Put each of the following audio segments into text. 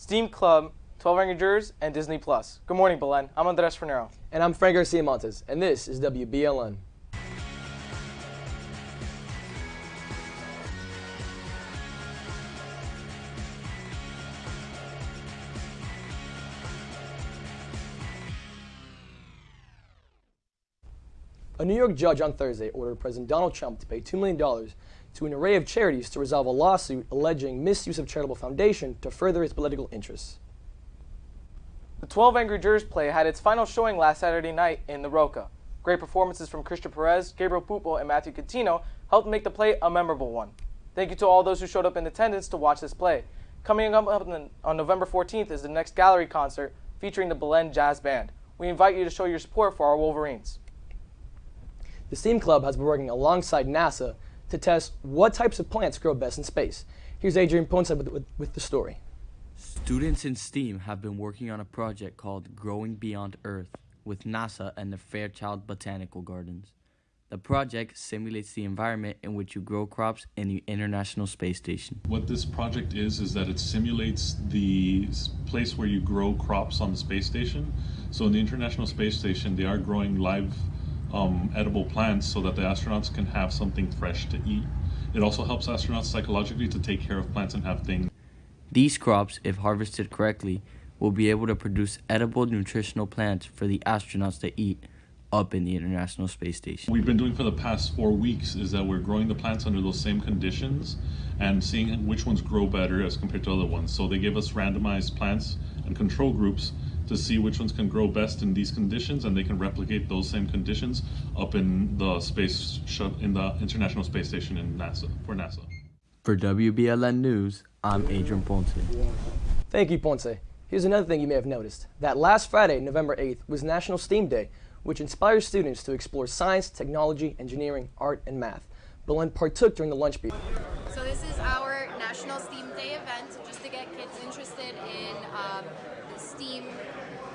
STEAM Club, 12 Angry Jurors, and Disney+. Good morning, Belen. I'm Andres Fernero. And I'm Frank Garcia Montes, and this is WBLN. A New York judge on Thursday ordered President Donald Trump to pay $2 million to an array of charities to resolve a lawsuit alleging misuse of charitable foundation to further its political interests. The 12 Angry Jurors play had its final showing last Saturday night in the Roca. Great performances from Perez, Gabriel Pupo, and Matthew Catino helped make the play a memorable one. Thank you to all those who showed up in attendance to watch this play. Coming up on November 14th is the next gallery concert featuring the Belen Jazz Band. We invite you to show your support for our Wolverines. The STEAM Club has been working alongside NASA to test what types of plants grow best in space. Here's Adrian Ponce with the story. Students in STEAM have been working on a project called Growing Beyond Earth with NASA and the Fairchild Botanical Gardens. The project simulates the environment in which you grow crops in the International Space Station. What this project is that it simulates the place where you grow crops on the space station. So in the International Space Station, they are growing live edible plants so that the astronauts can have something fresh to eat. It also helps astronauts psychologically to take care of plants and have things. These crops, if harvested correctly, will be able to produce edible nutritional plants for the astronauts to eat up in the International Space Station. We've been doing for the past 4 weeks is that we're growing the plants under those same conditions and seeing which ones grow better as compared to other ones. So they give us randomized plants and control groups to see which ones can grow best in these conditions, and they can replicate those same conditions up in the International Space Station in NASA for NASA. For WBLN News, I'm Adrian Ponce. Thank you, Ponce. Here's another thing you may have noticed. That last Friday, November 8th, was National STEAM Day, which inspires students to explore science, technology, engineering, art, and math. Belen partook during the lunch break. So this is our National STEAM Day event, just to get kids interested in the STEAM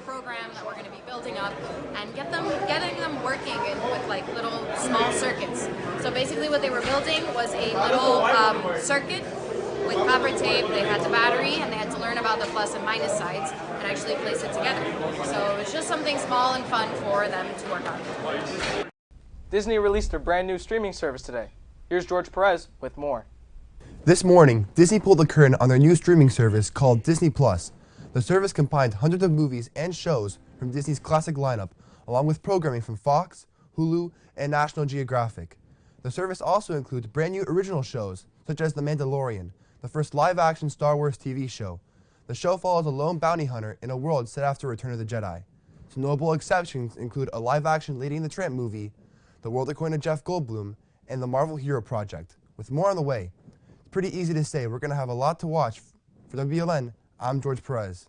program that we're going to be building up and getting them working with like little small circuits. So basically what they were building was a little circuit with copper tape. They had the battery and they had to learn about the plus and minus sides and actually place it together. So it's just something small and fun for them to work on. Disney released their brand new streaming service today. Here's George Perez with more. This morning, Disney pulled the curtain on their new streaming service called Disney+. The service combined hundreds of movies and shows from Disney's classic lineup, along with programming from Fox, Hulu, and National Geographic. The service also includes brand new original shows, such as The Mandalorian, the first live-action Star Wars TV show. The show follows a lone bounty hunter in a world set after Return of the Jedi. Some notable exceptions include a live-action Lady and the Tramp movie, The World According to Jeff Goldblum, and the Marvel Hero Project. With more on the way, it's pretty easy to say we're going to have a lot to watch. For WBLN, I'm George Perez.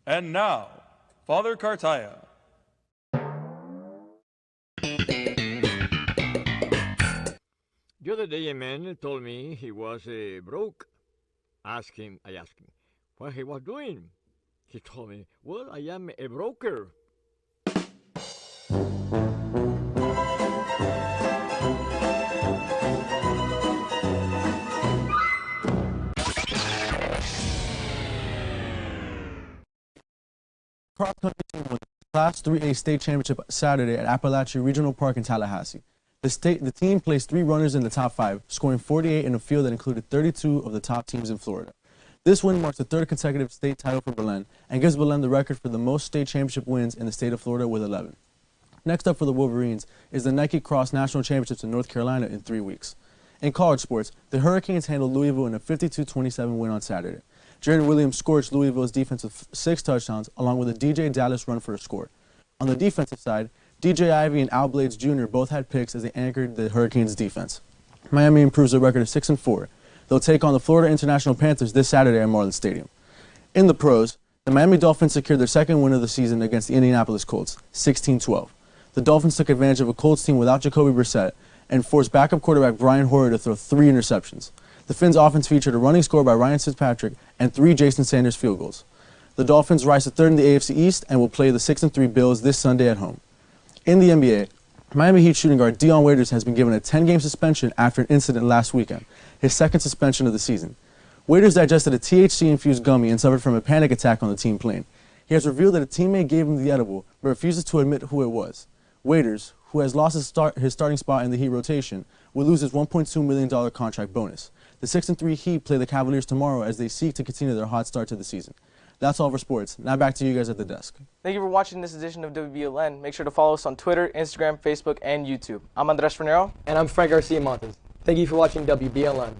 And now, Father Kartaya. The other day a man told me he was broke. I asked him, what he was doing. He told me, well, I am a broker. Cross country team won the Class 3A state championship Saturday at Appalachia Regional Park in Tallahassee. The team placed 3 runners in the top 5, scoring 48 in a field that included 32 of the top teams in Florida. This win marks the 3rd consecutive state title for Belen and gives Belen the record for the most state championship wins in the state of Florida with 11. Next up for the Wolverines is the Nike Cross National Championships in North Carolina in 3 weeks. In college sports, the Hurricanes handled Louisville in a 52-27 win on Saturday. Jared Williams scorched Louisville's defense with 6 touchdowns, along with a DJ Dallas run for a score. On the defensive side, DJ Ivey and Al Blades Jr. both had picks as they anchored the Hurricanes' defense. Miami improves their record to 6-4. They'll take on the Florida International Panthers this Saturday at Marlins Stadium. In the pros, the Miami Dolphins secured their 2nd win of the season against the Indianapolis Colts, 16-12. The Dolphins took advantage of a Colts team without Jacoby Brissett and forced backup quarterback Brian Hoyer to throw 3 interceptions. The Fins' offense featured a running score by Ryan Fitzpatrick and 3 Jason Sanders field goals. The Dolphins rise to 3rd in the AFC East and will play the 6-3 Bills this Sunday at home. In the NBA, Miami Heat shooting guard Dion Waiters has been given a 10-game suspension after an incident last weekend, his 2nd suspension of the season. Waiters digested a THC-infused gummy and suffered from a panic attack on the team plane. He has revealed that a teammate gave him the edible, but refuses to admit who it was. Waiters, who has lost his starting spot in the Heat rotation, will lose his $1.2 million contract bonus. The 6-3 Heat play the Cavaliers tomorrow as they seek to continue their hot start to the season. That's all for sports. Now back to you guys at the desk. Thank you for watching this edition of WBLN. Make sure to follow us on Twitter, Instagram, Facebook, and YouTube. I'm Andres Fernero. And I'm Frank Garcia Montes. Thank you for watching WBLN.